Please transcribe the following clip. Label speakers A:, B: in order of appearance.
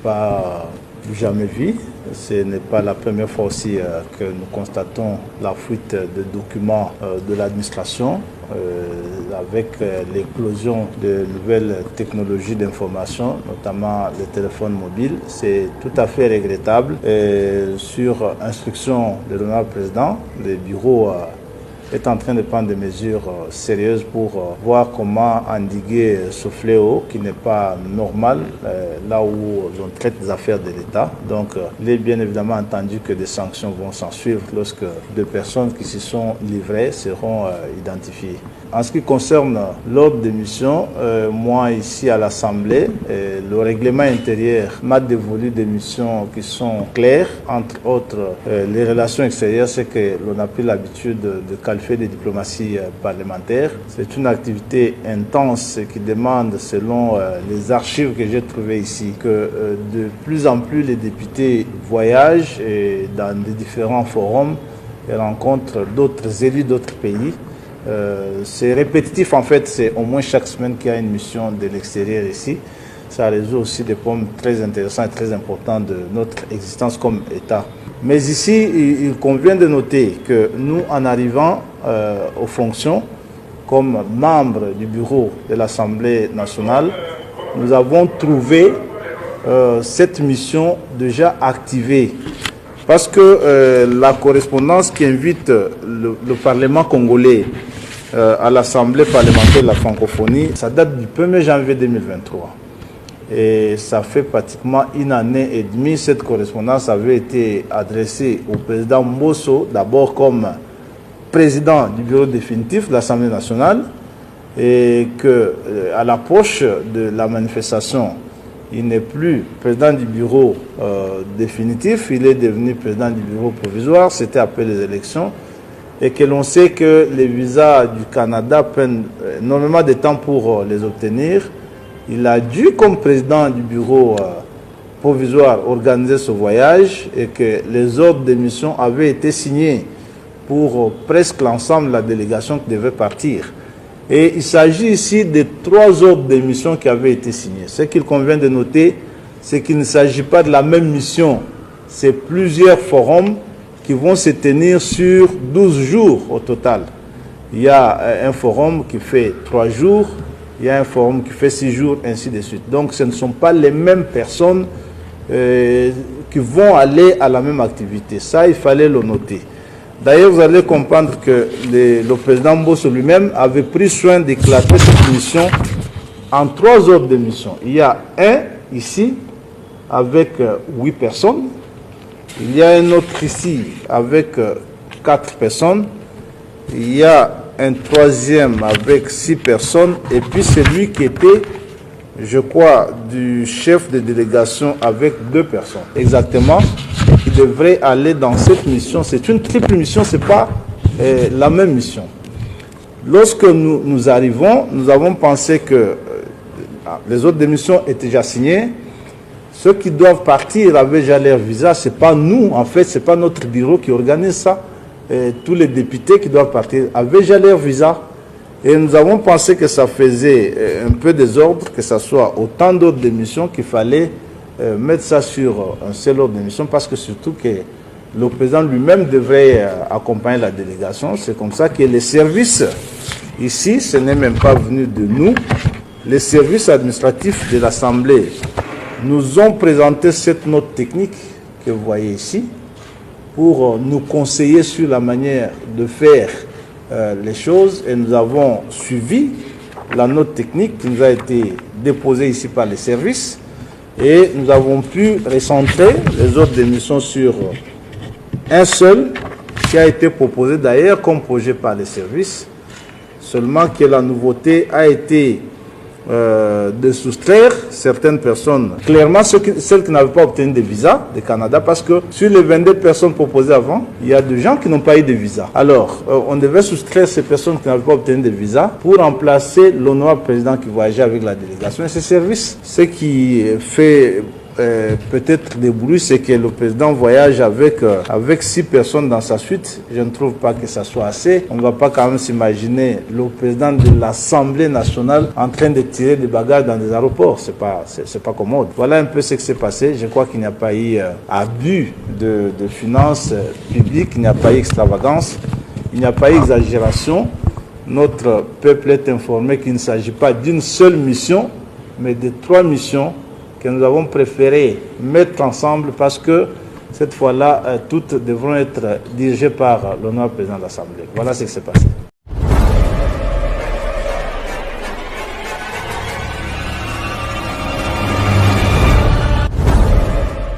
A: pas du jamais vu. Ce n'est pas la première fois aussi que nous constatons la fuite de documents de l'administration avec l'éclosion de nouvelles technologies d'information, notamment les téléphones mobiles. C'est tout à fait regrettable. Sur instruction de l'honorable président, le bureau est en train de prendre des mesures sérieuses pour voir comment endiguer ce fléau qui n'est pas normal là où on traite des affaires de l'État. Donc, il est bien évidemment entendu que des sanctions vont s'en suivre lorsque des personnes qui s'y sont livrées seront identifiées. En ce qui concerne l'ordre des missions, moi ici à l'Assemblée, le règlement intérieur m'a dévolu des missions qui sont claires. Entre autres, les relations extérieures, c'est que l'on a pris l'habitude de qualifier de diplomatie parlementaire. C'est une activité intense qui demande, selon les archives que j'ai trouvées ici, que de plus en plus les députés voyagent dans des différents forums et rencontrent d'autres élus d'autres pays. C'est répétitif en fait, c'est au moins chaque semaine qu'il y a une mission de l'extérieur ici. Ça résout aussi des problèmes très intéressants et très importants de notre existence comme État. Mais ici, il convient de noter que nous, en arrivant aux fonctions, comme membres du bureau de l'Assemblée nationale, nous avons trouvé cette mission déjà activée. Parce que la correspondance qui invite le Parlement congolais à l'Assemblée parlementaire de la francophonie, ça date du 1er janvier 2023. Et ça fait pratiquement une année et demie. Cette correspondance avait été adressée au président Mbosso, d'abord comme président du bureau définitif de l'Assemblée nationale, et qu'à l'approche de la manifestation, il n'est plus président du bureau définitif, il est devenu président du bureau provisoire, c'était après les élections, et que l'on sait que les visas du Canada prennent énormément de temps pour les obtenir. Il a dû, comme président du bureau provisoire, organiser ce voyage et que les ordres de mission avaient été signés pour presque l'ensemble de la délégation qui devait partir. Et il s'agit ici de 3 ordres de mission qui avaient été signés. Ce qu'il convient de noter, c'est qu'il ne s'agit pas de la même mission. C'est plusieurs forums qui vont se tenir sur 12 jours au total. Il y a un forum qui fait 3 jours, il y a un forum qui fait 6 jours, ainsi de suite. Donc ce ne sont pas les mêmes personnes qui vont aller à la même activité. Ça, il fallait le noter. D'ailleurs, vous allez comprendre que le président Mbosso lui-même avait pris soin d'éclater cette mission en 3 ordres de mission. Il y a un ici avec 8 personnes. Il y a un autre ici avec 4 personnes. Il y a un 3e avec 6 personnes. Et puis celui qui était, je crois, du chef de délégation avec 2 personnes. Exactement. Qui devrait aller dans cette mission. C'est une triple mission, ce n'est pas la même mission. Lorsque nous arrivons, nous avons pensé que les autres missions étaient déjà signées. Ceux qui doivent partir avaient déjà leur visa. Ce n'est pas nous, en fait, ce n'est pas notre bureau qui organise ça. Tous les députés qui doivent partir avaient déjà leur visa. Et nous avons pensé que ça faisait un peu désordre, que ce soit autant d'autres missions qu'il fallait mettre ça sur un seul ordre d'émission, parce que surtout que le président lui-même devrait accompagner la délégation. C'est comme ça que les services, ici, ce n'est même pas venu de nous, les services administratifs de l'Assemblée nous ont présenté cette note technique que vous voyez ici pour nous conseiller sur la manière de faire les choses, et nous avons suivi la note technique qui nous a été déposée ici par les services. Et nous avons pu recentrer les autres missions sur un seul qui a été proposé d'ailleurs comme projet par les services. Seulement que la nouveauté a été de soustraire certaines personnes. Clairement, celles qui n'avaient pas obtenu de visa du Canada, parce que sur les 22 personnes proposées avant, il y a des gens qui n'ont pas eu de visa. Alors, on devait soustraire ces personnes qui n'avaient pas obtenu de visa pour remplacer l'honorable président qui voyageait avec la délégation et ses services. Ce qui fait peut-être des bruits, c'est que le président voyage avec 6 personnes dans sa suite. Je ne trouve pas que ça soit assez. On ne va pas quand même s'imaginer le président de l'Assemblée nationale en train de tirer des bagages dans des aéroports. C'est pas commode. Voilà un peu ce qui s'est passé. Je crois qu'il n'y a pas eu abus de finances publiques, il n'y a pas eu extravagance, il n'y a pas eu exagération. Notre peuple est informé qu'il ne s'agit pas d'une seule mission, mais de 3 missions que nous avons préféré mettre ensemble parce que cette fois-là, toutes devront être dirigées par l'honorable président de l'Assemblée. Voilà ce qui s'est passé.